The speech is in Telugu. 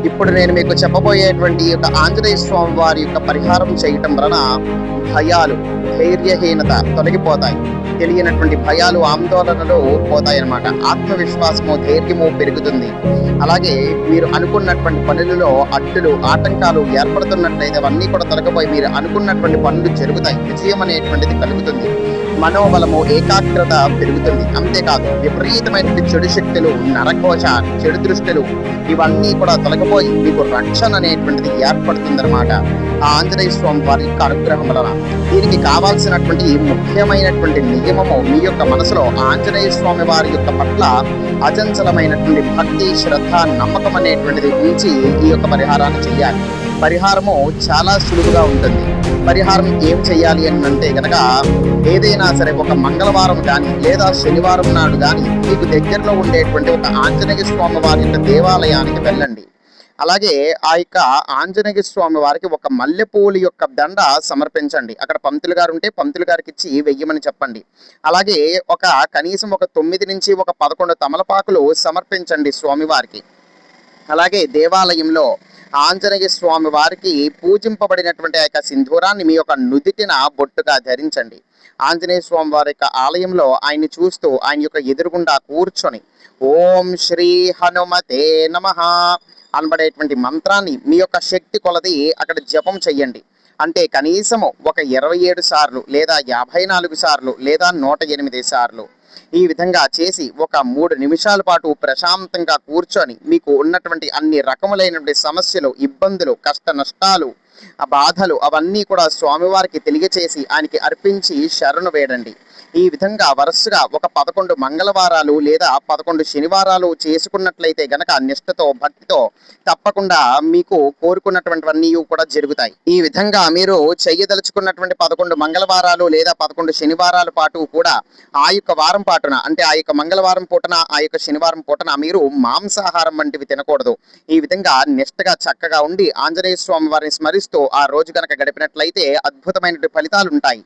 ఇప్పుడు నేను మీకు చెప్పబోయేటువంటి యొక్క ఆంజనేయ స్వామి వారి యొక్క పరిహారం చేయటం వలన భయాలు, ధైర్యహీనత తొలగిపోతాయి. తెలియనటువంటి భయాలు, ఆందోళనలు పోతాయి అన్నమాట. ఆత్మవిశ్వాసము, ధైర్యము పెరుగుతుంది. అలాగే మీరు అనుకున్నటువంటి పనులలో అడ్డులు, ఆటంకాలు ఏర్పడుతున్నట్లయితే అవన్నీ కూడా తొలగిపోయి మీరు అనుకున్నటువంటి పనులు జరుగుతాయి. విజయం అనేటువంటిది కలుగుతుంది. మనోబలము, ఏకాగ్రత పెరుగుతుంది. అంతేకాదు విపరీతమైనటువంటి చెడు శక్తులు, నరకోశ, చెడు దృష్టిలు ఇవన్నీ కూడా తొలగిపోయి మీకు రక్షణ అనేటువంటిది ఏర్పడుతుందన్నమాట ఆ ఆంజనేయ స్వామి వారి యొక్క అనుగ్రహం వలన. దీనికి కావాల్సినటువంటి ముఖ్యమైనటువంటి నియమము, మీ యొక్క మనసులో ఆంజనేయ స్వామి వారి యొక్క పట్ల అచంచలమైనటువంటి భక్తి, శ్రద్ధ, నమ్మకం అనేటువంటిది ఉంచి ఈ యొక్క పరిహారాన్ని చేయాలి. పరిహారము చాలా సులువుగా ఉంటుంది. పరిహారం ఏం చేయాలి అని అంటే గనక ఏదైనా సరే ఒక మంగళవారం కానీ లేదా శనివారం నాడు కానీ మీకు దగ్గరలో ఉండేటువంటి ఒక ఆంజనేయ స్వామి వారి యొక్క దేవాలయానికి వెళ్ళండి. అలాగే ఆ యొక్క ఆంజనేయ స్వామి వారికి ఒక మల్లెపూలు యొక్క దండ సమర్పించండి. అక్కడ పంతులు గారు ఉంటే పంతులు గారికి ఇచ్చి వెయ్యమని చెప్పండి. అలాగే కనీసం ఒక 9 నుంచి 11 తమలపాకులు సమర్పించండి స్వామివారికి. అలాగే దేవాలయంలో ఆంజనేయ స్వామి వారికి పూజింపబడినటువంటి ఆ యొక్క సింధూరాన్ని మీ యొక్క నుదిటిన బొట్టుగా ధరించండి. ఆంజనేయ స్వామి వారి యొక్క ఆలయంలో ఆయన్ని చూస్తూ ఆయన యొక్క ఎదురుగుండా కూర్చొని ఓం శ్రీ హనుమతే నమః అనబడేటువంటి మంత్రాన్ని మీ యొక్క శక్తి కొలది అక్కడ జపం చెయ్యండి. అంటే కనీసము ఒక 27 సార్లు లేదా 54 సార్లు లేదా 108 సార్లు ఈ విధంగా చేసి ఒక 3 నిమిషాల పాటు ప్రశాంతంగా కూర్చొని మీకు ఉన్నటువంటి అన్ని రకములైనటువంటి సమస్యలు, ఇబ్బందులు, కష్ట నష్టాలు, ఆ బాధలు అవన్నీ కూడా స్వామివారికి తెలియచేసి ఆయనకి అర్పించి శరణు వేడండి. ఈ విధంగా వరుసగా ఒక 11 మంగళవారాలు లేదా 11 శనివారాలు చేసుకున్నట్లయితే గనక నిష్ఠతో, భక్తితో తప్పకుండా మీకు కోరుకున్నటువంటివన్నీ కూడా జరుగుతాయి. ఈ విధంగా మీరు చెయ్యదలుచుకున్నటువంటి 11 మంగళవారాలు లేదా 11 శనివారాల పాటు కూడా ఆ యొక్క వారం పాటున, అంటే ఆ యొక్క మంగళవారం పూటన, ఆ యొక్క శనివారం పూటన మీరు మాంసాహారం వంటివి తినకూడదు. ఈ విధంగా నిష్ఠగా చక్కగా ఉండి ఆంజనేయ స్వామి వారిని స్మరిస్తూ ఆ రోజు కనుక గడిపినట్లయితే అద్భుతమైనటువంటి ఫలితాలు ఉంటాయి.